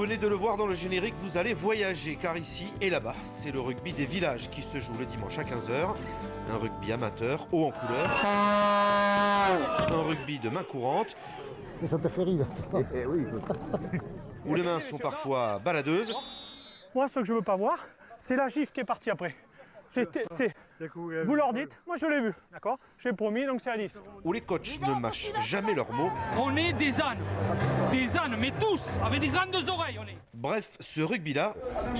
venez de le voir dans le générique, vous allez voyager, car ici et là-bas, c'est le rugby des villages qui se joue le dimanche à 15 h. Un rugby amateur, haut en couleur. Un rugby de main courante. Mais ça te fait rire. Oui. Où les mains sont parfois baladeuses. Moi, ce que je veux pas voir, c'est la gifle qui est partie après. Vous leur dites, moi je l'ai vu, d'accord? J'ai promis, donc c'est à 10. Où les coachs ne mâchent jamais leurs mots. On est des ânes, mais tous, avec des grandes oreilles, on est. Bref, ce rugby-là...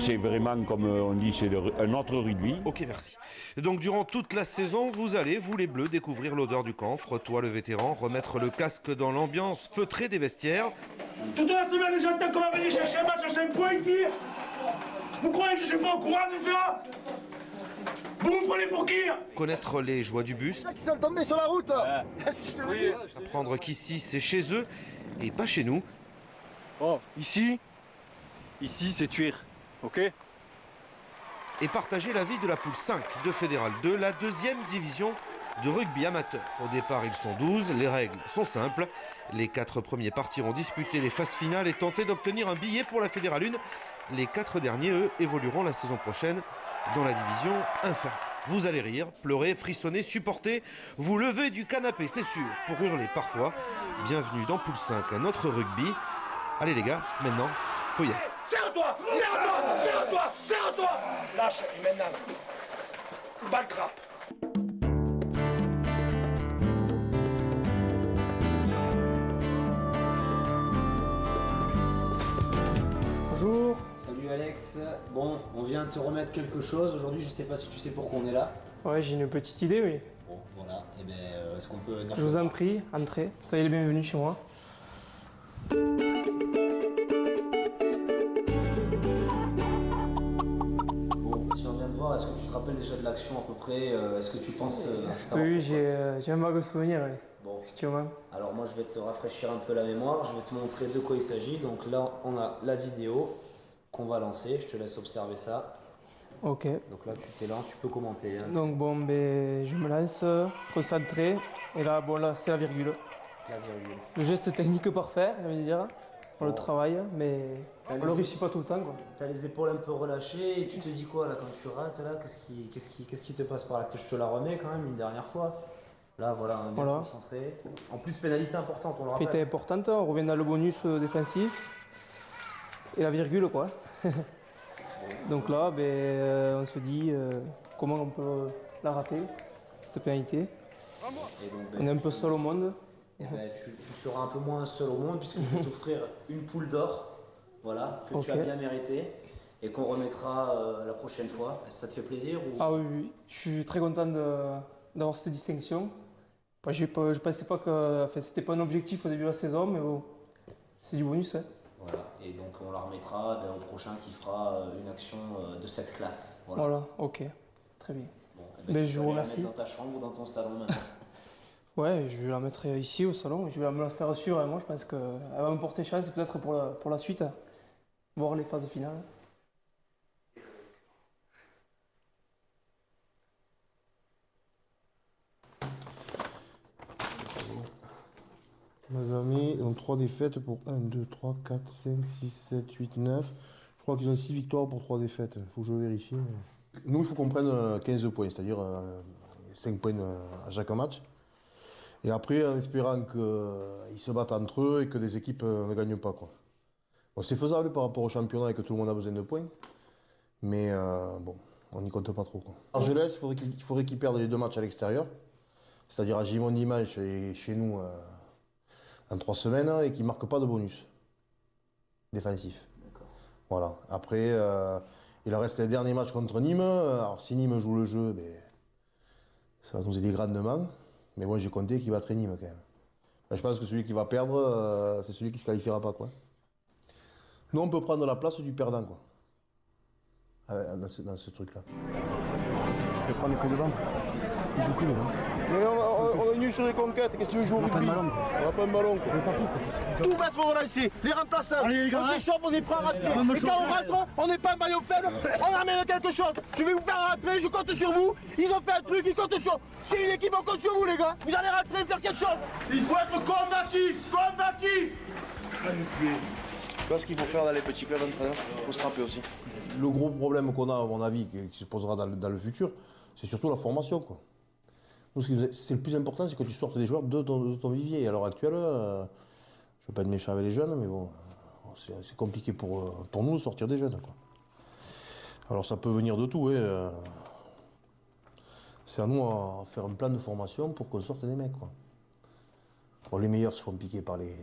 C'est vraiment, comme on dit, c'est un autre rugby. Ok, merci. Donc durant toute la saison, vous allez, vous les Bleus, découvrir l'odeur du camphre, toi le vétéran, remettre le casque dans l'ambiance feutrée des vestiaires. Toute la semaine, j'entends qu'on va venir chercher un match, chercher un point ici. Vous croyez que je suis pas au courant de ça? Vous me prenez pour qui? Connaître les joies du bus. Qui sont tombés sur la route. Si je te le dis. Apprendre qu'ici, c'est chez eux et pas chez nous. Oh, ici c'est Tuir, ok? Et partager la vie de la poule 5 de Fédéral 2, la deuxième division de rugby amateur. Au départ, ils sont 12, les règles sont simples. Les 4 premiers partiront disputer les phases finales et tenter d'obtenir un billet pour la Fédéral 1. Les 4 derniers, eux, évolueront la saison prochaine dans la division inférieure. Vous allez rire, pleurer, frissonner, supporter, vous lever du canapé, c'est sûr, pour hurler parfois. Bienvenue dans Poule 5, un autre rugby. Allez les gars, maintenant, faut y aller. Serre-toi! Serre-toi! Serre-toi! Serre-toi! Lâche, maintenant. Balle trappe. Bonjour. Salut Alex. Bon, on vient te remettre quelque chose. Aujourd'hui, je sais pas si tu sais pourquoi on est là. Ouais, j'ai une petite idée, oui. Bon, voilà. Et bien, est-ce qu'on peut venir? Je vous en prie, entrez. Soyez les bienvenus chez moi. Bon, si on vient de voir, est-ce que tu te rappelles déjà de l'action à peu près? Est-ce que tu penses savoir Oui, pourquoi? j'ai un vague souvenir, oui. Bon. Effectivement. Alors moi, je vais te rafraîchir un peu la mémoire. Je vais te montrer de quoi il s'agit. Donc là, on a la vidéo qu'on va lancer. Je te laisse observer ça. Ok. Donc là, tu t'es là, tu peux commenter. Hein. Donc bon, ben, je me lance, concentré. Et là, bon, là, c'est la virgule. La virgule. Le geste technique parfait, je veux dire. On le travaille, mais T'as on le réussit pas tout le temps, quoi. T'as les épaules un peu relâchées et tu te dis quoi là quand tu rates là? Qu'est-ce qui te passe par là? Je te la remets quand même une dernière fois. Là voilà, on est bien concentré. En plus pénalité importante, on le rappelle. Pénalité importante, on revient dans le bonus défensif. Et la virgule quoi. Donc là, ben, on se dit comment on peut la rater, cette pénalité. Et donc, ben, on est un peu seul au monde. Et ben, tu seras un peu moins seul au monde puisque je vais t'offrir une poule d'or, voilà, que tu as bien mérité et qu'on remettra la prochaine fois. Ça te fait plaisir ou... Ah oui, oui, je suis très content d'avoir cette distinction. Je pensais pas que, enfin, c'était pas un objectif au début de la saison, mais bon, c'est du bonus. Hein. Voilà, et donc on la remettra au prochain qui fera une action de cette classe. Voilà, ok, très bien. Bon, ben, je vous remercie. Dans ta chambre ou dans ton salon maintenant? Ouais, je vais la mettre ici au salon, je vais me la faire sûr, moi je pense qu'elle va me porter chance peut-être pour la suite, voir les phases finales. Mes amis, ils ont 3 défaites pour 1, 2, 3, 4, 5, 6, 7, 8, 9. Je crois qu'ils ont 6 victoires pour 3 défaites. Il faut que je vérifie. Mais... Nous, il faut qu'on prenne 15 points, c'est-à-dire 5 points à chaque match. Et après, en espérant qu'ils se battent entre eux et que les équipes ne gagnent pas, quoi. Bon, c'est faisable par rapport au championnat et que tout le monde a besoin de points. Mais bon, on n'y compte pas trop, quoi. Argelès, il faudrait qu'ils perdent les 2 matchs à l'extérieur. C'est-à-dire à Gimont dimanche et chez nous dans 3 semaines et qu'ils ne marquent pas de bonus défensif. Voilà. Après, il reste les derniers matchs contre Nîmes. Alors si Nîmes joue le jeu, ben, ça va nous aider grandement. Mais moi j'ai compté qu'il battrait Nîmes quand même. Ben, je pense que celui qui va perdre, c'est celui qui ne se qualifiera pas, quoi. Nous on peut prendre la place du perdant, quoi. Dans ce truc-là. Je vais prendre que devant. Il joue que devant. Mais on est nul sur les conquêtes, qu'est-ce que tu veux jouer au rugby? On n'a pas un ballon, quoi. Tout mettre pour relancer, les remplaçants. Allez, les gars, on s'échauffe, on est prêt à rentrer. Et quand on rentre, on n'est pas un maillot faible, on amène quelque chose. Je vais vous faire rentrer, je compte sur vous. Ils ont fait un truc, ils comptent sur... C'est une équipe, on compte sur vous, les gars. Vous allez rentrer, faire quelque chose. Il faut être combatif, combatif. Allez, Tu vois ce qu'il faut faire dans les petits clubs d'entraîneurs? Il faut se tremper aussi. Le gros problème qu'on a, à mon avis, qui se posera dans le futur, c'est surtout la formation, quoi. Nous, c'est le plus important, c'est que tu sortes des joueurs de ton vivier. Et à l'heure actuelle, je ne veux pas être méchant avec les jeunes, mais bon, c'est compliqué pour nous de sortir des jeunes, quoi. Alors ça peut venir de tout, hein. C'est à nous à faire un plan de formation pour qu'on sorte des mecs, quoi. Bon, les meilleurs se font piquer par les...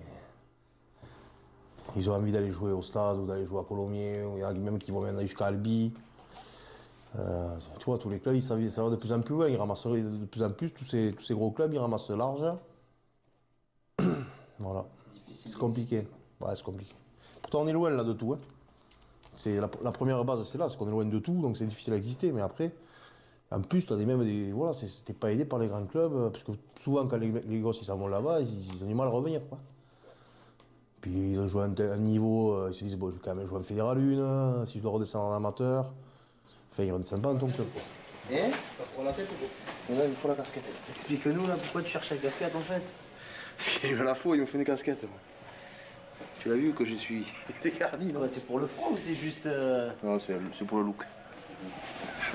Ils ont envie d'aller jouer au stade ou d'aller jouer à Colomiers, ou il y en a même qui vont même jusqu'à Albi. Tu vois, tous les clubs, ça va de plus en plus loin, ils ramassent de plus en plus, tous ces gros clubs, ils ramassent large. Voilà, c'est compliqué. Ouais, c'est compliqué. Pourtant, on est loin là de tout, hein. C'est la première base, c'est là, c'est qu'on est loin de tout, donc c'est difficile à exister. Mais après, en plus, tu as voilà, t'es pas aidé par les grands clubs, parce que souvent, quand les gosses ils s'en vont là-bas, ils ont du mal à revenir, quoi. Puis ils ont joué à un niveau, ils se disent, bon, je vais quand même jouer en Fédéral 1, si je dois redescendre en amateur. Enfin, ils ne redescendent pas dans ton club, quoi. Et t'as pour la tête ou quoi? Là, il faut la casquette. Explique-nous là pourquoi tu cherches la casquette en fait. Il me la faut, il me fait une casquette. Moi. Tu l'as vu que je suis dégarni, non? Ouais, c'est pour le froid ou c'est juste. Non, c'est pour le look.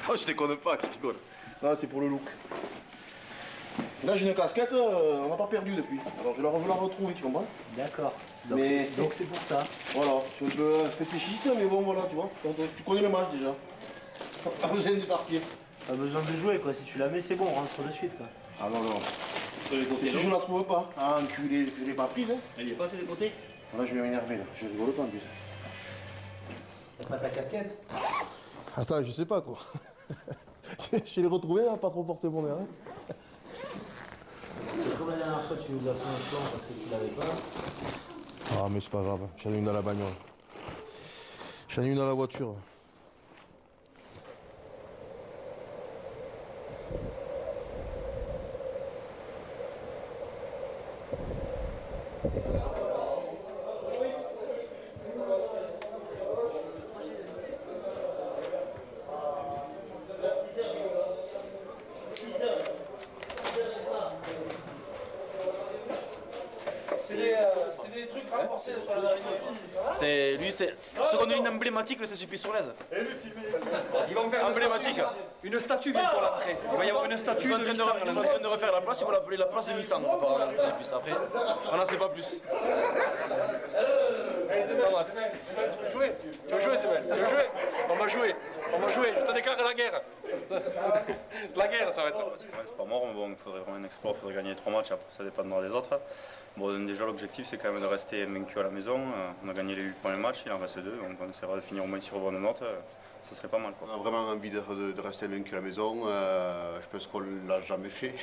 Oh, je déconne pas, tu rigoles. Non, c'est pour le look. Là, j'ai une casquette, on n'a pas perdu depuis. Alors, je veux la retrouver, tu comprends? D'accord. Donc c'est pour ça. Voilà, je suis un peu fétichiste, mais bon, voilà, tu vois. Tu connais le match déjà. Pas besoin de partir. Pas besoin de jouer, quoi. Si tu la mets, c'est bon, on rentre de suite, quoi. Ah non, non. Si je la trouve pas. Ah, enculé, je l'ai pas prise, hein. Elle y est pas sur les côtés? Là, je vais m'énerver, là. Je rigole pas en plus. T'as pas ta casquette? Attends, je sais pas, quoi. Je l'ai retrouvé, là, pas trop porté mon air. Hein. C'est comme la dernière fois, tu nous as fait un plan parce que tu l'avais pas. Ah, mais c'est pas grave, j'en ai une dans la bagnole. J'en ai une dans la voiture. Lui, c'est seconde ligne emblématique, c'est celui sur l'aise. Ils vont faire emblématique. Une statue bientôt après. Il va y avoir une statue. Ils sont en train de refaire la place, ils vont l'appeler la place de Missandre. Après, on n'en sait pas plus. Tu veux jouer? Tu veux jouer, Sébastien? Tu veux jouer? On va jouer. On va jouer. Je te déclare la guerre. La guerre, ça va être. C'est pas mort, mais bon, il faudrait vraiment un exploit, il faudrait gagner 3 matchs, après ça dépendra des autres. Bon, déjà l'objectif c'est quand même de rester vaincu à la maison. On a gagné les 8 premiers matchs, il en reste 2, donc on essaiera de finir au moins sur bonne note. Ça serait pas mal, quoi. On a vraiment envie de rester vaincu à la maison. Je pense qu'on ne l'a jamais fait.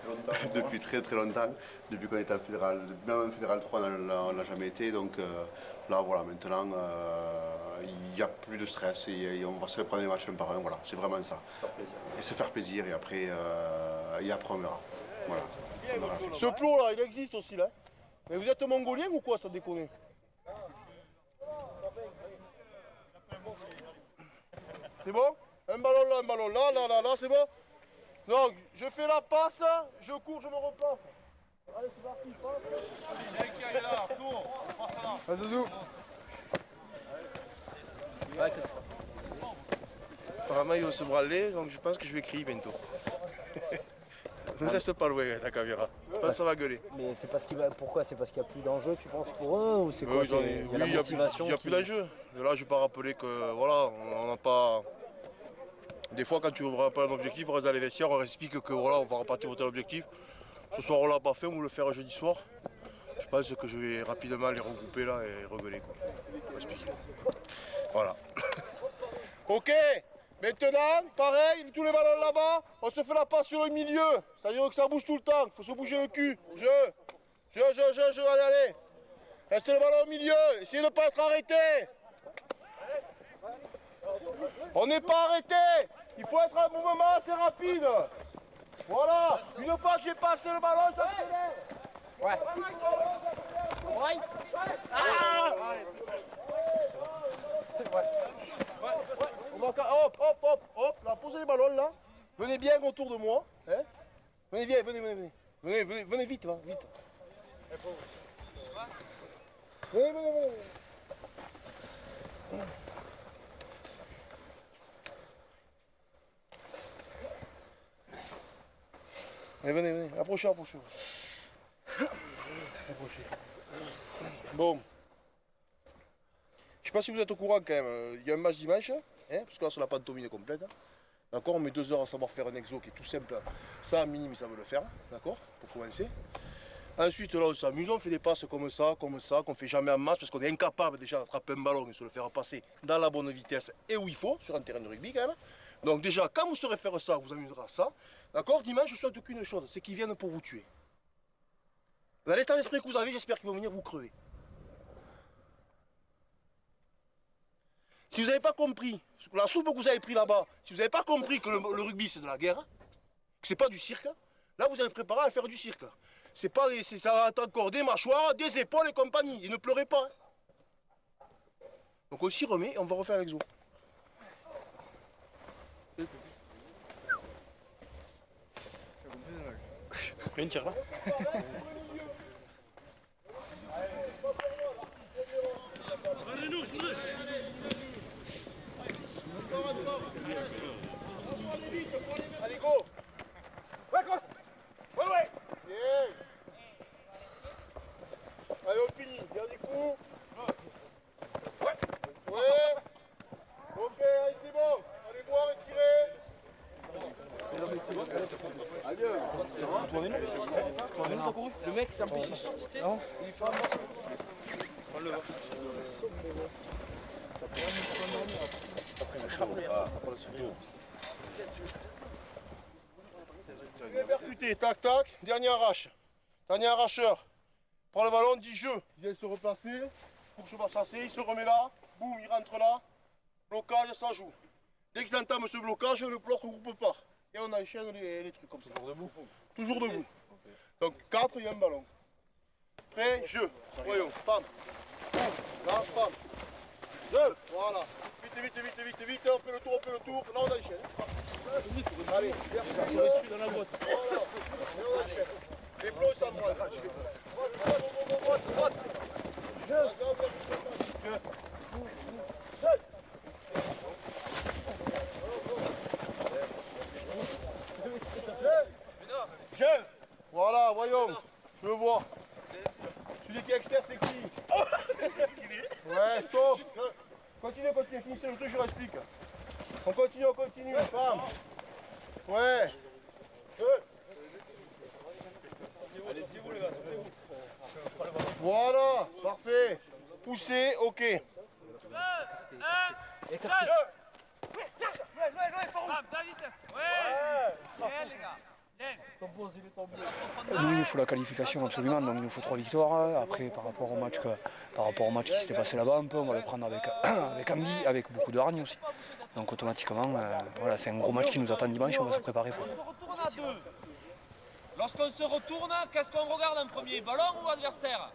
Non, depuis très très longtemps. Depuis qu'on est en fédéral, même en fédéral 3, on l'a jamais été. Donc là, voilà, maintenant, il n'y a plus de stress et on va se prendre les matchs un par un. Voilà, c'est vraiment ça. Et se faire plaisir et après on verra. Voilà. Ce plomb là, il existe aussi là. Mais vous êtes mongolien ou quoi, ça déconne? C'est bon? Un ballon là, c'est bon? Donc, je fais la passe, je cours, je me replace. Allez, c'est parti, passe. Vas-y, Zouzou. Ouais, qu'est-ce que c'est? Apparemment, il va se branler, donc je pense que je vais crier bientôt. Ne reste pas loin, ta caméra. Ça va gueuler. Mais c'est parce qu'il va. Pourquoi? C'est parce qu'il n'y a plus d'enjeu, tu penses, pour eux? Ou c'est quoi? Il y a la motivation. Il n'y a plus d'enjeu. Là, je ne vais pas rappeler que, voilà, on n'a pas. Des fois, quand tu ne vois pas un objectif, on reste dans les vestiaires, on explique que voilà, on va repartir sur l'objectif. Ce soir, on l'a pas fait, on va le faire jeudi soir. Je pense que je vais rapidement les regrouper là et regueuler, quoi. On va expliquer. Voilà. Ok. Maintenant, pareil, tous les ballons là-bas, on se fait la passe sur le milieu. C'est-à-dire que ça bouge tout le temps, il faut se bouger le cul. Allez. Restez le ballon au milieu, essayez de ne pas être arrêté. On n'est pas arrêté, il faut être un mouvement assez rapide. Voilà, une fois que j'ai passé le ballon, ça accélère. Ouais. Ah. Hop, là, posez les ballons là. Venez bien autour de moi. Hein. Venez bien, venez vite, va, vite. Venez. Allez, venez, approchez. Approchez. Bon. Je sais pas si vous êtes au courant quand même, il y a un match dimanche, hein, parce que là sur la pantomime est complète. D'accord, on met 2 heures à savoir faire un exo qui est tout simple. Ça, minime, ça veut le faire, d'accord, pour commencer. Ensuite, là, on s'amuse, on fait des passes comme ça, qu'on fait jamais en match, parce qu'on est incapable déjà d'attraper un ballon et de se le faire passer dans la bonne vitesse et où il faut, sur un terrain de rugby quand même. Donc déjà, quand vous saurez faire ça, vous amusera à ça. D'accord, dimanche, je souhaite qu'une chose, c'est qu'ils viennent pour vous tuer. Dans l'état d'esprit que vous avez, j'espère qu'ils vont venir vous crever. Si vous n'avez pas compris, la soupe que vous avez pris là-bas, si vous n'avez pas compris que le rugby c'est de la guerre, que c'est pas du cirque, là vous allez préparer à faire du cirque. C'est pas, ça va être encore des mâchoires, des épaules et compagnie, et ne pleurez pas. Donc on s'y remet et on va refaire l'exo. Une tire là. Allez, go! Ouais, cross! Ouais! Bien! Allez, on finit. Dernier coup. Ouais! Ok, allez, c'est bon. Allez boire et tirer. Le mec, c'est un peu non. Bien percuté, tac tac, dernier arrache. Dernier arracheur. Prends le ballon, dit jeu. Il vient se replacer. Pour que je va chasser, il se remet là. Boum, il rentre là. Blocage, ça joue. Dès qu'ils entament ce blocage, le bloc ne regroupe pas. Et on enchaîne les trucs comme ça. Toujours debout. Toujours debout. Donc 4, il y a un ballon. Prêt, jeu. Voyons, pam. Boum, là, pam. Jeu, voilà. Vite, on fait le tour. Là, on enchaîne. Allez, dans la boîte. Voilà. Et on enchaîne. Les blocs, ça droite. Droite. Jeu. Voilà, voyons. Je veux voir. Celui qui est externe, c'est qui? Ouais, stop. Continue, finissez le truc, je vous explique. On continue, femme. Ouais. Allez-y, les gars. Voilà, parfait. Poussez, ok. Nous, il nous faut la qualification absolument, donc il nous faut 3 victoires. Après, par rapport au match qui s'était passé là-bas, un peu, on va le prendre avec envie, avec beaucoup de hargne aussi. Donc automatiquement, voilà, c'est un gros match qui nous attend dimanche, on va se préparer pour. Lorsqu'on se retourne, qu'est-ce qu'on regarde en premier? Ballon ou adversaire?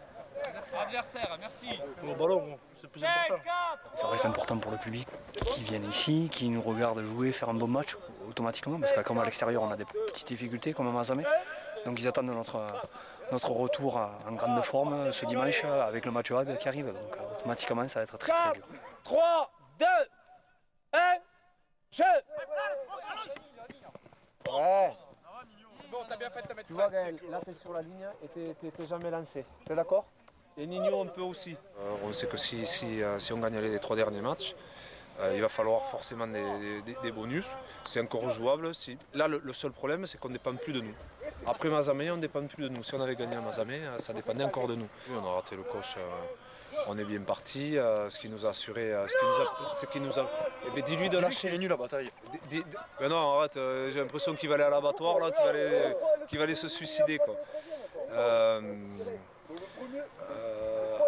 Adversaire, merci. Le ballon, c'est plus important. Ça reste important pour le public qui viennent ici, qui nous regarde jouer, faire un bon match automatiquement, parce que comme à l'extérieur on a des petites difficultés comme à Mazamet. Donc ils attendent notre retour en grande forme ce dimanche avec le match Hague qui arrive. Donc automatiquement ça va être très dur. 3, 2, 1, jeu. Ouais. Tu vois Gaël, là t'es sur la ligne et t'es jamais lancé. T'es d'accord? Et Nino un peu aussi. On sait que si on gagne les 3 derniers matchs, il va falloir forcément des bonus. C'est encore jouable. Là le seul problème c'est qu'on ne dépend plus de nous. Après Mazamet on ne dépend plus de nous. Si on avait gagné à Mazamet, ça dépendait encore de nous. Oui, on a raté le coach. On est bien parti, ce qui nous a assuré, dis-lui de lâcher. Il est nul la bataille. Mais non, arrête, j'ai l'impression qu'il va aller à l'abattoir là, qu'il va aller se suicider quoi.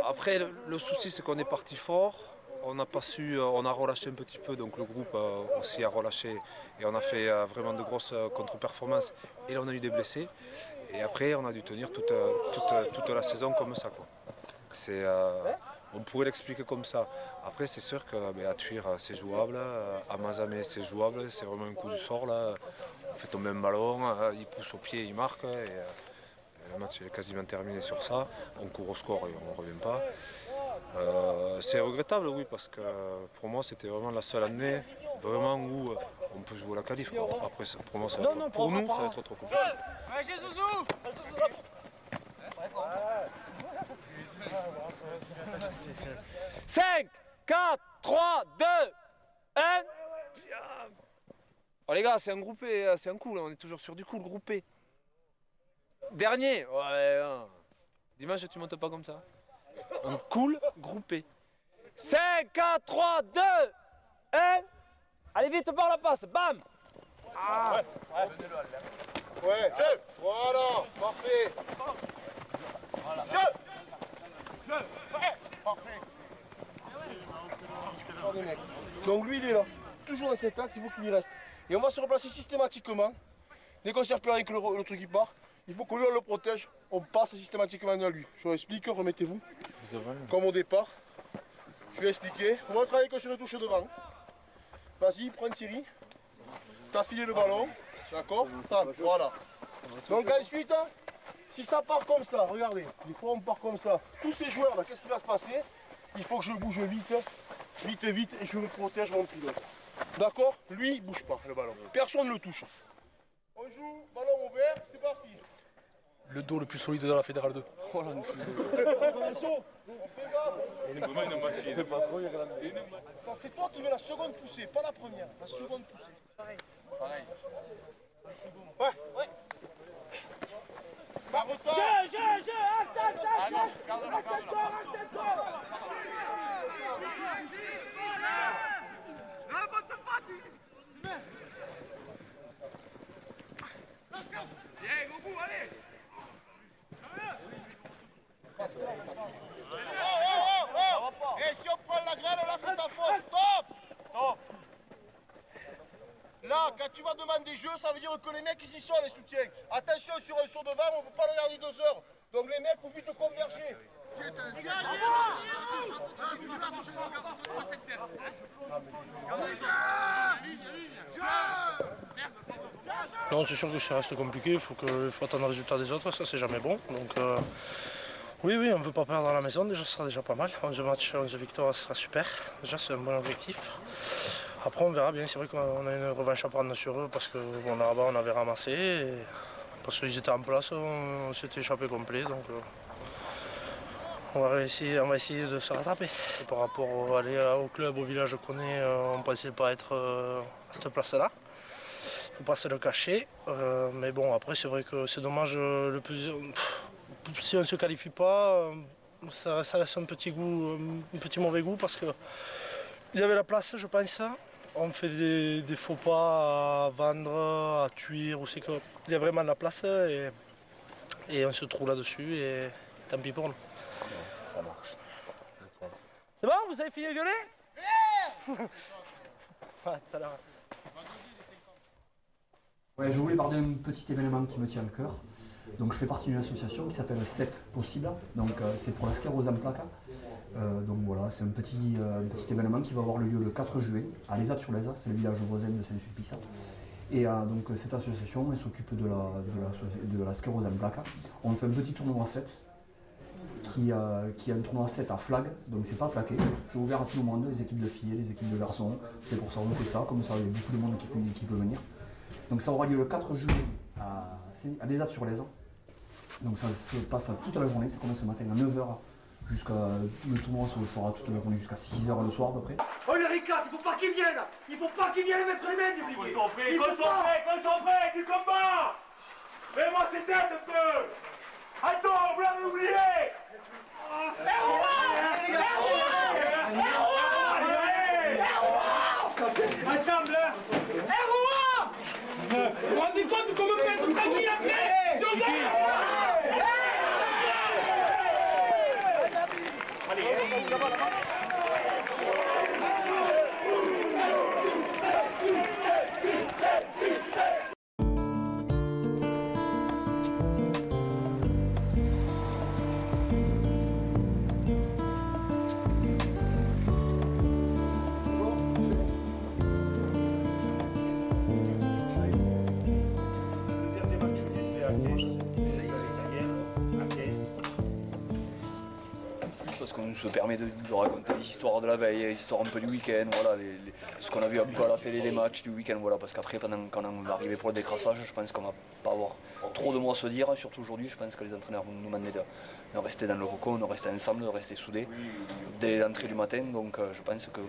Après, le souci c'est qu'on est parti fort, on n'a pas su, on a relâché un petit peu, donc le groupe aussi a relâché et on a fait vraiment de grosses contre-performances et là on a eu des blessés et après on a dû tenir toute la saison comme ça quoi. On pourrait l'expliquer comme ça. Après c'est sûr que à Thuir c'est jouable, à Mazamet c'est jouable, c'est vraiment un coup du sort là. On fait tomber un ballon, il pousse au pied, il marque et le match est quasiment terminé sur ça. On court au score et on ne revient pas. C'est regrettable, oui, parce que pour moi c'était vraiment la seule année vraiment où on peut jouer la qualif. Après, pour moi, pour nous, ça va être trop compliqué. 5, 4, 3, 2, 1. Oh les gars, c'est un groupé, c'est un coup là, on est toujours sur du coup le groupé. Dernier, ouais. Dimanche tu montes pas comme ça. Un cool groupé. 5, 4, 3, 2, 1. Allez vite par la passe, bam. Ah. Ouais, chef. Voilà, parfait. Chef. Parfait. Donc lui il est là, toujours dans cet axe, il faut qu'il y reste. Et on va se replacer systématiquement. Dès qu'on ne sert plus avec le truc qui part, il faut que lui on le protège, on passe systématiquement à lui. Je vous explique, remettez-vous. Comme au départ. Je vais expliquer. On va travailler que sur le touche devant. Vas-y, prends une série. T'as filé le ballon. D'accord. Voilà. Donc ensuite, si ça part comme ça, regardez, des fois on part comme ça. Tous ces joueurs là, qu'est-ce qui va se passer? Il faut que je bouge vite, et je me protège mon pilote. D'accord? Lui, il bouge pas le ballon. Personne ne le touche. On joue, ballon ouvert, c'est parti. Le dos le plus solide dans la Fédérale 2. Voilà, c'est toi qui mets la seconde poussée, pas la première. La seconde poussée. Pareil. Ouais. Bah, retour. Viens, au bout, allez. Et si on prend la graine, là c'est ta faute. Stop. Là, quand tu vas demander jeu, ça veut dire que les mecs ici sont les soutiens. Attention, sur un saut de VAR, on ne peut pas le garder 2 heures. Donc les mecs, faut vite converger. Non, c'est sûr que ça reste compliqué, il faut attendre le résultat des autres, ça c'est jamais bon. Donc oui, on ne peut pas perdre à la maison, déjà, ce sera déjà pas mal. 11 matchs, 11 victoires, ce sera super. Déjà, c'est un bon objectif. Après, on verra bien, c'est vrai qu'on a une revanche à prendre sur eux parce que bon, là-bas, on avait ramassé. Et parce qu'ils étaient en place, on s'était échappé complet. Donc on va essayer de se rattraper. Et par rapport au club, au village qu'on est, on ne pensait pas être à cette place-là. Il ne faut pas se le cacher. Mais bon, après, c'est vrai que c'est dommage. Si on ne se qualifie pas, ça laisse un petit mauvais goût parce que il y avait la place, je pense. On fait des faux pas à vendre, à tuer, ou c'est qu'il y a vraiment de la place et on se trouve là-dessus et tant pis pour nous. Ça marche. C'est bon, vous avez fini de gueuler? Tout à l'heure. Ouais, je voulais parler d'un petit événement qui me tient à cœur. Donc je fais partie d'une association qui s'appelle Step Possible. Donc c'est pour la sclérose en plaques. Donc voilà, c'est un petit événement qui va avoir lieu le 4 juillet à Lézat-sur-Lèze, c'est le village voisin de Saint-Sulpice. Et donc cette association elle s'occupe de la sclérose en plaques. On fait un petit tournoi 7 qui est un tournoi 7 à flag, donc c'est pas plaqué, c'est ouvert à tout le monde, les équipes de filles, les équipes de garçons. C'est pour ça qu'on fait ça, comme ça il y a beaucoup de monde qui peut venir. Donc ça aura lieu le 4 juillet à Lézat-sur-Lèze. Donc ça se passe toute la journée, ça commence le matin à 9h jusqu'à le tournoi se fera toute la journée jusqu'à 6h le soir à peu près. Oh les ricains, il faut pas qu'ils viennent. Il faut pas qu'ils viennent mettre les mains des billets. Concentré du combat. Fais-moi ces têtes un peu. Attends, vous l'avez oublié. Ensemble. Vous vous rendez compte de comment faire tout ça qui a fait? nous se permet de raconter des histoires de la veille, des histoires un peu du week-end, voilà, ce qu'on a vu un peu à la télé, les matchs du week-end, voilà, parce qu'après, quand on va arriver pour le décrassage, je pense qu'on va pas avoir trop de mots à se dire, surtout aujourd'hui, je pense que les entraîneurs vont nous demander de rester dans le cocon, de rester ensemble, de rester soudés dès l'entrée du matin, donc je pense que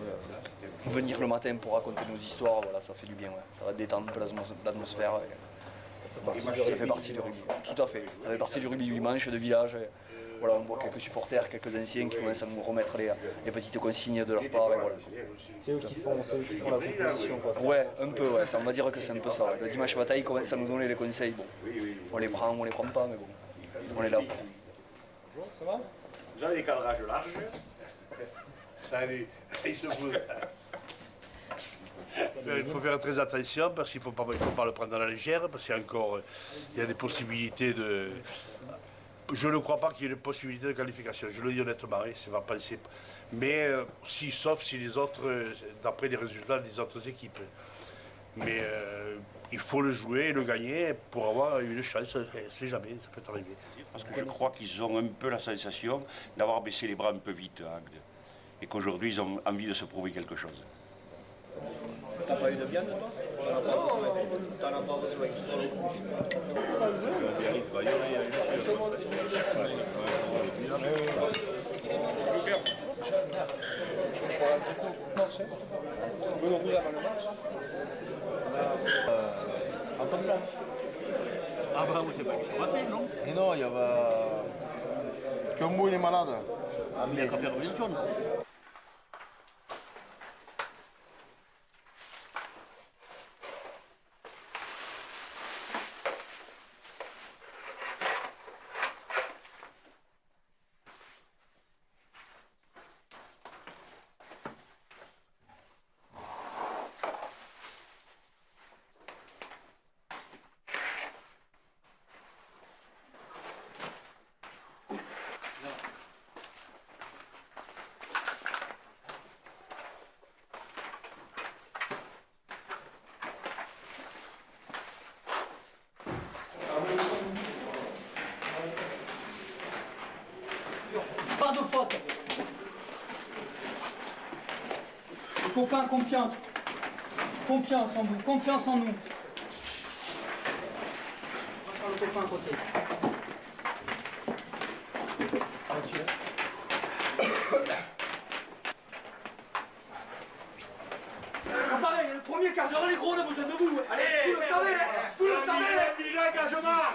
venir le matin pour raconter nos histoires, voilà, ça fait du bien, ouais. Ça va détendre un peu l'atmosphère. Ça fait partie du rugby, tout à fait. Ça fait partie du rugby du manche, de village. Et voilà, on voit quelques supporters, quelques anciens qui commencent à nous remettre les petites consignes de leur part. Voilà. C'est eux qui font la composition, quoi. Ouais, un peu, ouais. On va dire que c'est un peu ça. Ouais. Le dimanche matin, ils commencent à nous donner les conseils. Bon, on les prend, on les prend pas, mais bon, on est là. Bonjour, ça va? Vous avez des cadrages larges? Salut, il se fout. Il faut faire très attention parce qu'il ne faut pas le prendre à la légère, parce qu'il y a des possibilités de... Je ne crois pas qu'il y ait une possibilité de qualification, je le dis honnêtement, ça va passer. Mais sauf si les autres, d'après les résultats des autres équipes. Mais il faut le jouer et le gagner pour avoir une chance, c'est jamais, ça peut arriver. Parce que je crois qu'ils ont un peu la sensation d'avoir baissé les bras un peu vite à Agde. Et qu'aujourd'hui ils ont envie de se prouver quelque chose. T'as pas eu de viande, toi? T'en as pas besoin. Ah bah vous c'est pas qui non? Et non, il y avait... Combo il est malade. Ah mais il a qu'à faire une jaune. Pas de faute. Les copains, confiance. Confiance en vous, confiance en nous. On va faire le copain à côté. Pareil, le premier quart d'heure, les gros, on a besoin de vous. Allez, vous le savez, vous le savez.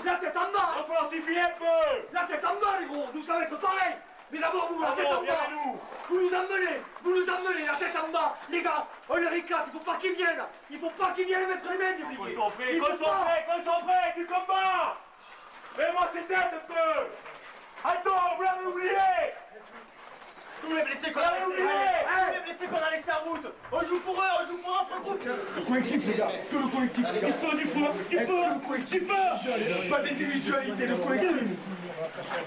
La tête en bas. On peut fortifier un peu. La tête en bas, les gros, vous savez que pareil. Mais d'abord vous, la tête en bas. Vous nous emmenez, la tête en bas. Les gars, on les éclate, il faut pas qu'ils viennent. Il faut pas qu'ils viennent mettre les mains des briquets. Concentré du combat. Fais-moi ces têtes un peu. Attends, vous l'avez oublié. Tous les blessés qu'on a laissés en route. On joue pour eux, on joue pour notre groupe. Le collectif les gars, que le collectif les gars. Il faut du fort. Pas d'individualité, le collectif.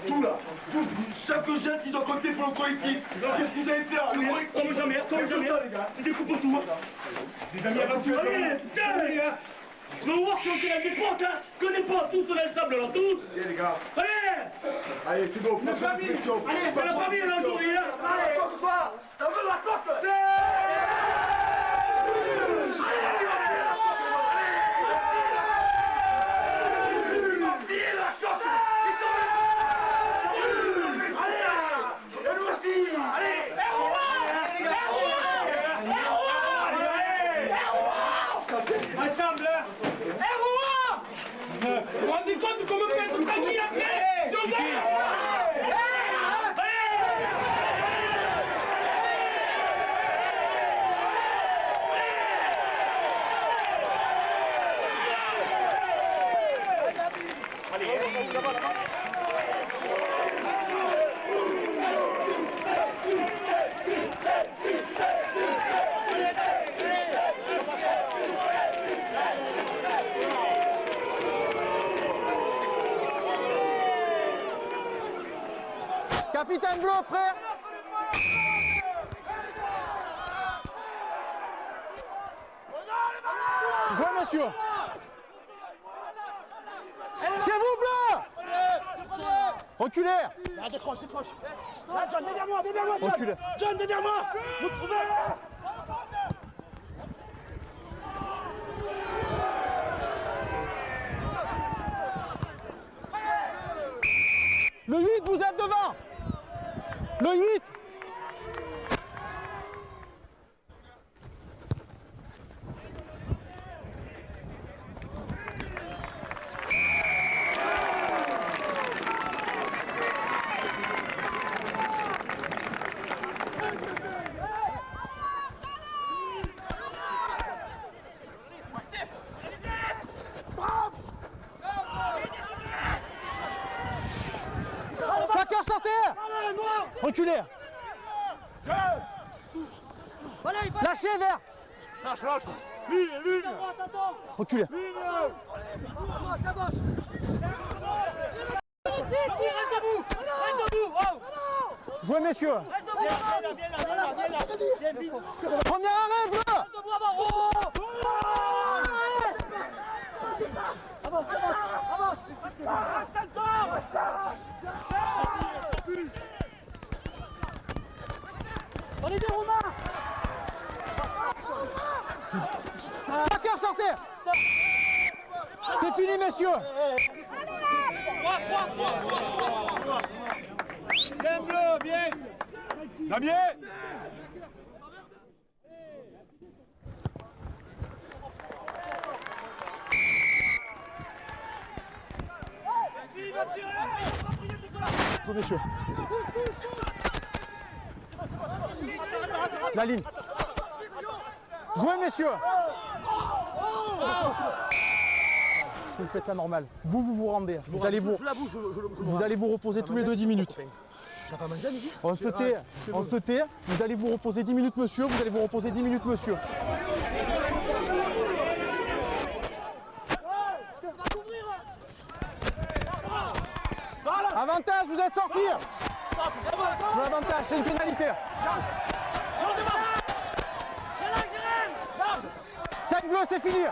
Tout là, tout, chaque geste il doit compter pour le collectif. Qu'est-ce que vous allez faire? Comme jamais, les gars. tu découpes tout. Les amis aventuriers. Allez, putain les gars. Je veux voir si on tient des potes, hein. Connais pas tous dans le sable là, tous. Allez les gars. Allez, c'est bon, la famille. Allez, c'est la famille là aujourd'hui, hein. Allez, t'as vu la coque? Vous vous rendez compte de comment vous êtes tranquille après? Capitaine Bleu, prêt? Jouez, monsieur. C'est vous, Bleu. Reculez. Décroche. Là, John, derrière moi, John. John, derrière moi. Vous trouvez. Le 8, vous êtes devant. Le 8. Reculez. Lâchez vert. Lâche. Ligne. Reculez. Reste debout. Jouez messieurs. Premier arrêt bleu. Allez, des Romains. Backer, sortez. C'est fini, messieurs. Bien bleu, bien. Damier. Jouez, messieurs. La ligne. Jouez, messieurs. Vous faites ça normal. Vous rendez. Vous allez vous reposer tous les 2 10 minutes. On se tait. Vous allez vous reposer 10 minutes, monsieur. Vous allez vous reposer 10 minutes, monsieur. Avantage, vous êtes sortis. Jouez avantage, c'est une pénalité. 5 bleus, c'est fini.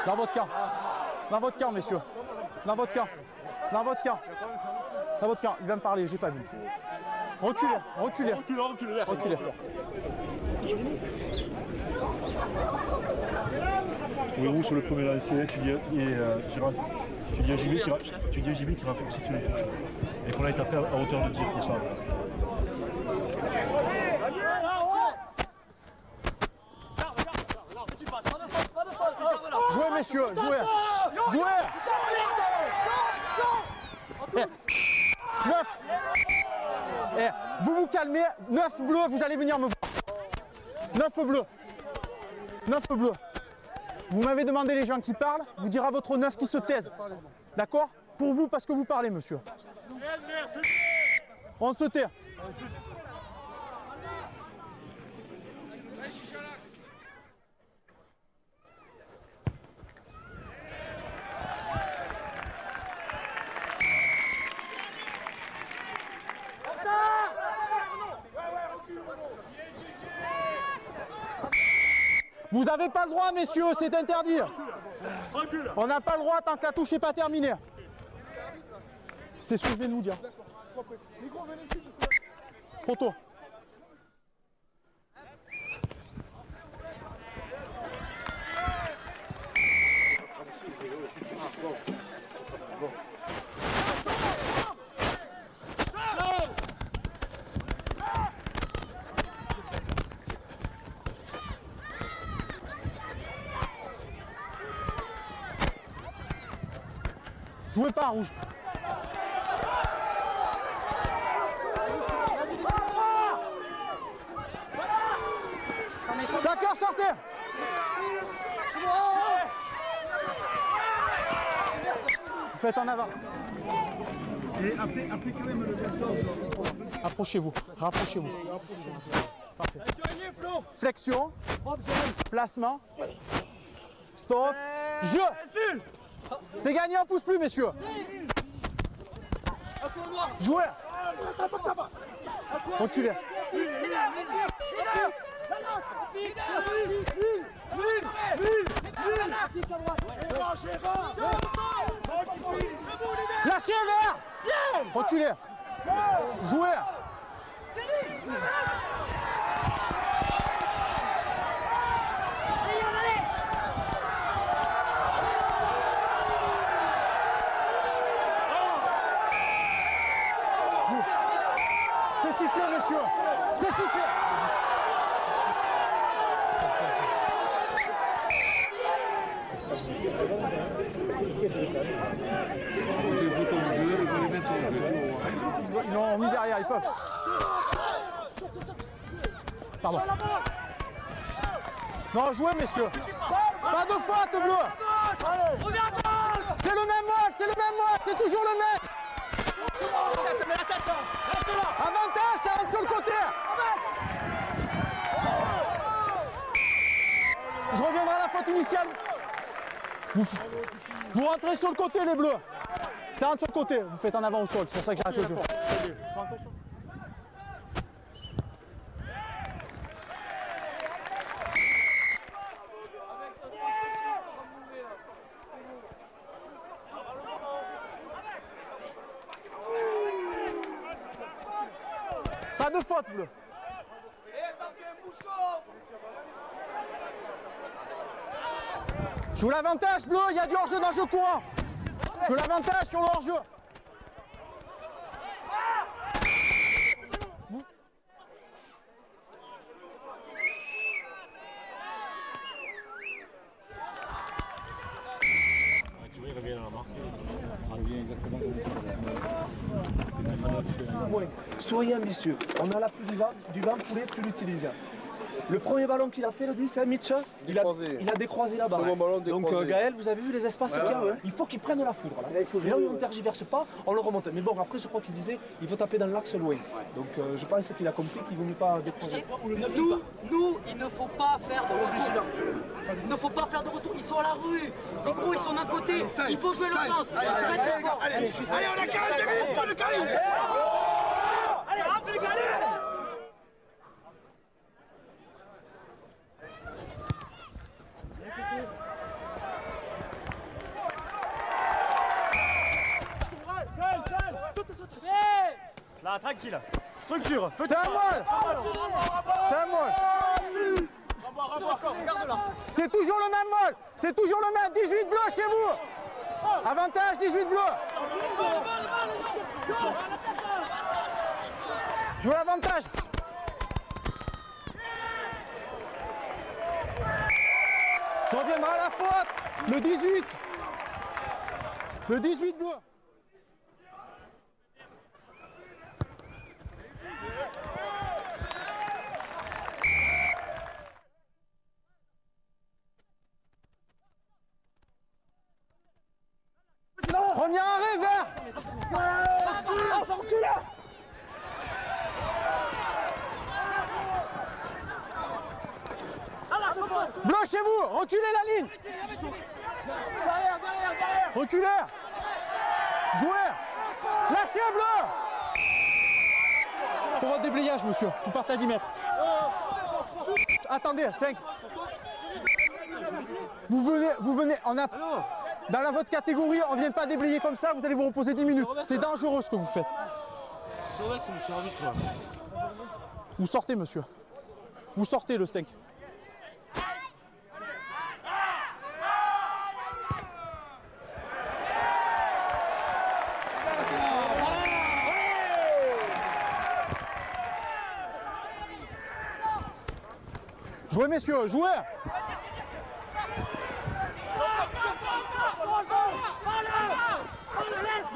Dans votre camp. Dans votre camp, messieurs. Dans votre camp. Dans votre camp. Dans votre camp. Il va me parler, j'ai pas vu. Reculez. Oui, sur le premier lancé, tu dis à JB qui raccourcit sur les touches. Et qu'on a été à hauteur de tir pour ça. Jouez, messieurs, jouez. 9. Vous vous calmez. 9 bleus, vous allez venir me voir. 9 bleus. 9 bleus. Vous m'avez demandé les gens qui parlent, vous direz à votre 9 qui se taise. D'accord? Pour vous, parce que vous parlez, monsieur. On se tait. Vous n'avez pas le droit, messieurs, c'est interdit. On n'a pas le droit tant que la touche n'est pas terminée. C'est ce que je viens de vous dire. Photo. Jouez pas, rouge. D'accord, sortez. Vous faites en avant. Et après quand même le 14. Approchez-vous, rapprochez-vous. Parfait. Flexion, placement, stop, jeu. C'est gagné, on pousse plus, messieurs. Jouez. Reculez. reculez. Jouez. C'est sifflé, monsieur. C'est sifflé. Ils l'ont mis derrière, ils peuvent. Pardon. Non, jouez, messieurs. Pas de faute, bleu. C'est le même mode, c'est le même mode, c'est toujours le même. Avantage, ça rentre sur le côté. Je reviendrai à la faute initiale. Vous rentrez sur le côté, les bleus. Ça rentre sur le côté, vous faites en avant au sol, c'est pour ça que j'arrête le jeu. Pas de faute, bleu. Je joue l'avantage, bleu, il y a du hors-jeu dans le jeu courant. Je joue l'avantage sur le hors-jeu. Soyez ambitieux. On a la plus du vent poulet, plus l'utiliser. Le premier ballon qu'il a fait, le 10, c'est Mitch, il a décroisé la barre. Donc Gaël, vous avez vu les espaces qu'il y a, il faut qu'il prenne la foudre. Là. Et là où on ne tergiverse pas, on le remonte. Mais bon, après, je crois qu'il disait, il veut taper dans l'axe loin. Donc je pense qu'il a compris qu'il ne vaut mieux pas décroiser. Nous, il ne faut pas faire de retour. Il ne faut pas faire de retour. Ils sont à la rue. Les gros, ils sont d'un côté. Il faut jouer le sens. Allez, on a 40 secondes, le carré. Allez, rentre le carré. Là, tranquille. Structure. C'est un molle. C'est un molle. C'est toujours le même molle. C'est toujours le même. 18 bleus chez vous. Avantage 18 bleus. Jouez l'avantage. Je reviendrai à la faute. Le 18. Le 18 bleu. Premier arrêt vert. Bleu chez vous, reculez la ligne. Reculez. Jouez. Lâchez un bleu. Pour votre déblayage, monsieur, vous partez à 10 mètres. Attendez, 5. Vous venez, on a... Dans votre catégorie, on ne vient pas déblayer comme ça, vous allez vous reposer 10 minutes. C'est dangereux ce que vous faites. Vous sortez, monsieur. Vous sortez le 5. Jouez, messieurs, jouez.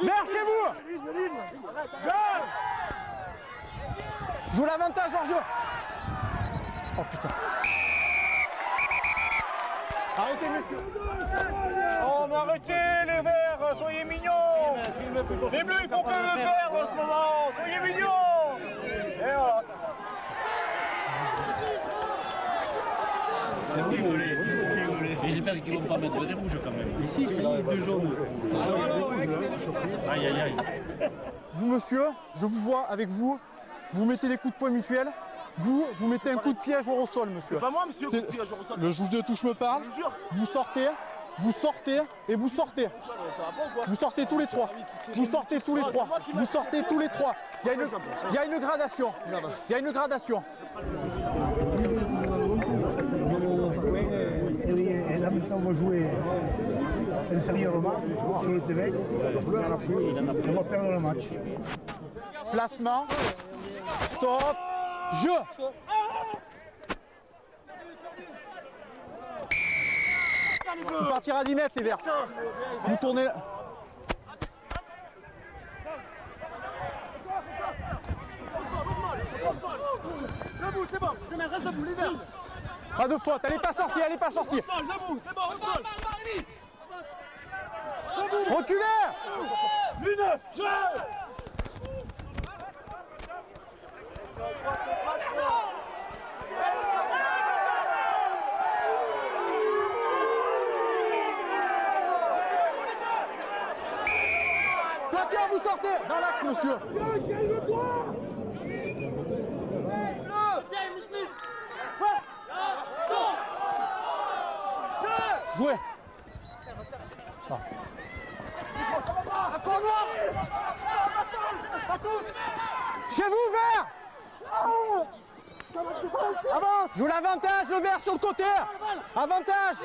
Vert chez vous. Joue l'avantage hors jeu. Oh putain. Arrêtez, messieurs. Oh, mais arrêtez les verts, soyez mignons. Les bleus, ils font que le vert en ce moment. Soyez mignons. Et voilà. J'espère qu'ils vont pas mettre des rouges quand même. Ici, c'est deux jaunes. Aïe, aïe, aïe. Vous, monsieur, je vous vois avec vous. Vous mettez des coups de poing mutuels. Vous mettez un coup de pied à joueur au sol, monsieur. C'est pas moi, monsieur, coup de pied à joueur au sol. Le juge de touche me parle. Vous sortez. vous sortez et vous sortez. Vous sortez tous les trois. Vous sortez tous les trois. Vous sortez tous les trois. Il y a une gradation. Il y a une gradation. Et là maintenant on va jouer un sérieusement sur le terrain. On va perdre le match. Placement. Stop. Jeu. Vous partirez à 10 mètres les verts. Vous tournez là. Debout, c'est bon. Reste debout, les verts. Pas de faute, elle n'est pas sortie, elle n'est pas sortie. Debout, c'est bon, reculez. Une, jeu. Plaqueur, vous sortez dans l'axe, monsieur. Jouez. Ça. Chez vous, vert. Joue l'avantage, le vert sur le côté. Avantage.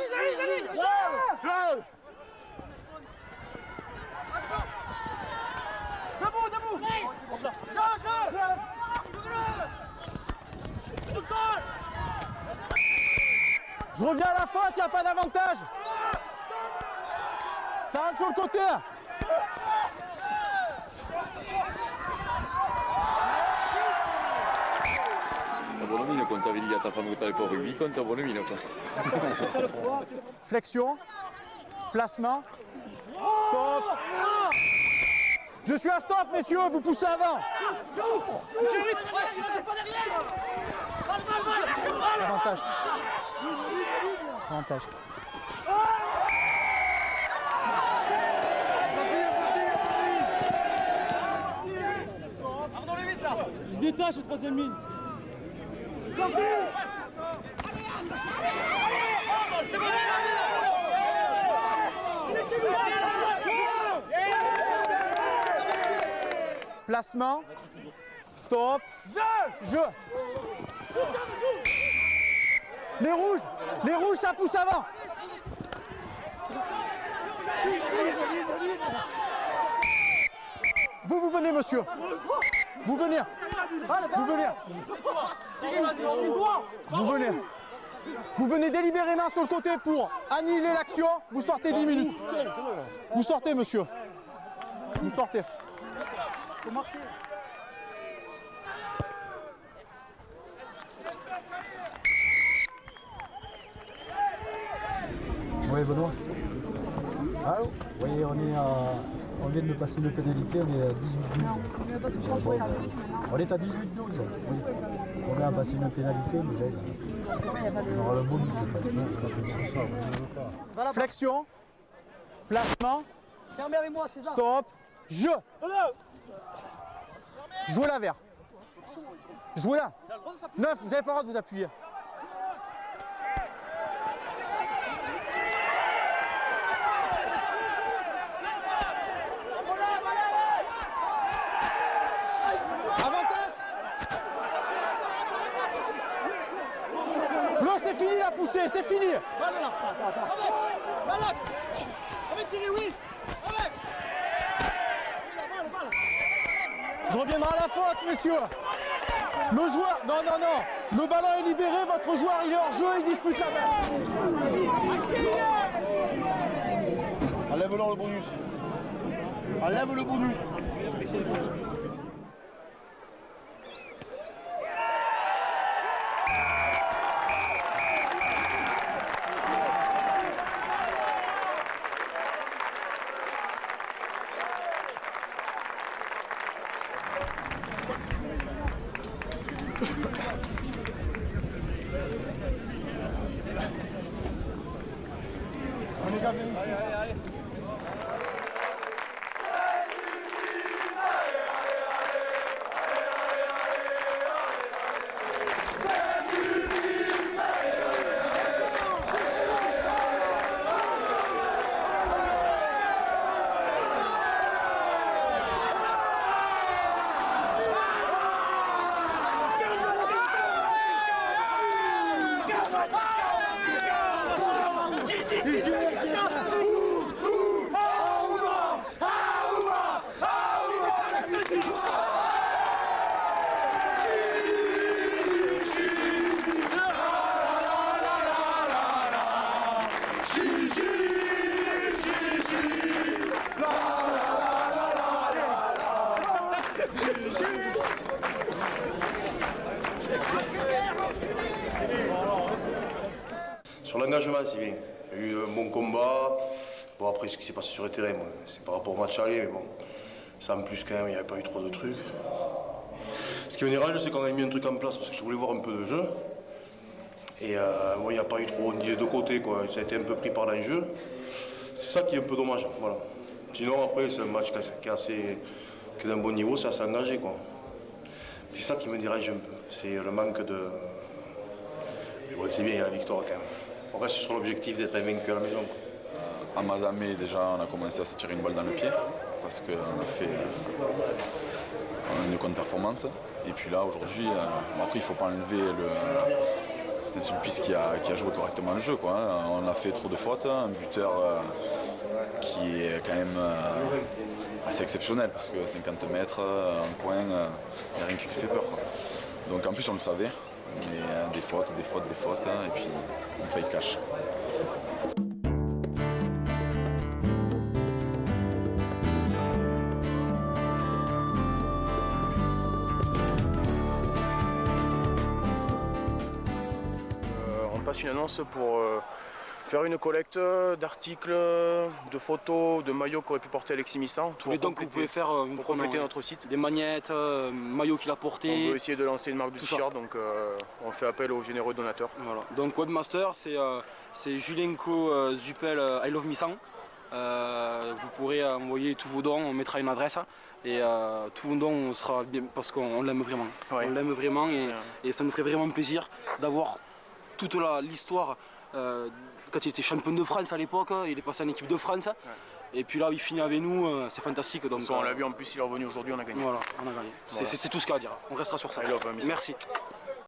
Debout. Je reviens à la faute, il n'y a pas d'avantage. Ça rentre sur le côté. Buonamino quanto avevi già fatto il po' rugby, quanto buonamino qua. Flexion, placement, stop. Je suis à stop, messieurs, vous poussez avant. Avantage. Avantage. Il se détache au troisième ligne. Placement. Stop. Jeu. Les rouges, ça pousse avant. Vous venez, monsieur. Vous venez. Vous venez délibérément sur le côté pour annihiler l'action. Vous sortez 10 minutes. Vous sortez, monsieur. Vous sortez. Oui, Benoît. Allô? Oui, on vient de passer une pénalité, on est à 18-12. Bon, on est à 18-12. Oui. On a passé une pénalité, mais on aura le bonus de pas. Flexion. Placement. Stop. Jeu. Jouez la vert. Jouez là. 9, vous n'avez pas le droit de vous appuyer. Avantage. Bleu, c'est fini la poussée, c'est fini. Avec Thierry, oui. Avec. Je reviendrai à la faute, messieurs. Le joueur, non. Le ballon est libéré, votre joueur il est hors jeu, il dispute la balle. Enlève-leur le bonus. Enlève le bonus. Allez. Sur l'engagement, c'est bien. Il y a eu un bon combat. Bon, après, ce qui s'est passé sur le terrain, c'est par rapport au match aller, mais bon, ça en plus, quand même, il n'y avait pas eu trop de trucs. Ce qui me dérange, c'est qu'on a mis un truc en place parce que je voulais voir un peu de jeu. Et bon, il n'y a pas eu trop d'idées de côté, quoi. Ça a été un peu pris par l'enjeu. C'est ça qui est un peu dommage, voilà. Sinon, après, c'est un match qui est d'un bon niveau, c'est assez engagé, quoi. C'est ça qui me dérange un peu. C'est le manque de. Ouais, c'est bien, il y a la victoire quand même. On reste sur l'objectif d'être vaincu à la maison. À Mazamet, déjà, on a commencé à se tirer une balle dans le pied parce qu'on a fait une contre-performance. Et puis là, aujourd'hui, après, il ne faut pas enlever le. C'est Sulpice qui a joué correctement le jeu, quoi. On a fait trop de fautes, un buteur qui est quand même assez exceptionnel parce que 50 mètres, un coin, il n'y a rien qui lui fait peur, quoi. Donc en plus, on le savait. Mais des fautes, et puis on paye cash. On passe une annonce pour faire une collecte d'articles, de photos, de maillots qu'aurait pu porter Alexis Missan. Et donc vous pouvez faire une pour compléter notre site. Des magnettes, maillots qu'il a porté. On veut essayer de lancer une marque de t-shirt, donc on fait appel aux généreux donateurs. Voilà. Donc Webmaster, c'est Julenko Zupel I Love Missan. Vous pourrez envoyer tous vos dons, on mettra une adresse. Et tous vos dons sera bien parce qu'on l'aime vraiment. Ouais. On l'aime vraiment et ça nous ferait vraiment plaisir d'avoir toute l'histoire. Quand il était champion de France à l'époque, il est passé en équipe de France. Ouais. Et puis là, il finit avec nous, c'est fantastique. Donc, on l'a vu en plus, il est revenu aujourd'hui, on a gagné. Voilà, on a gagné. Voilà. C'est tout ce qu'il y a à dire. On restera sur ça. Merci.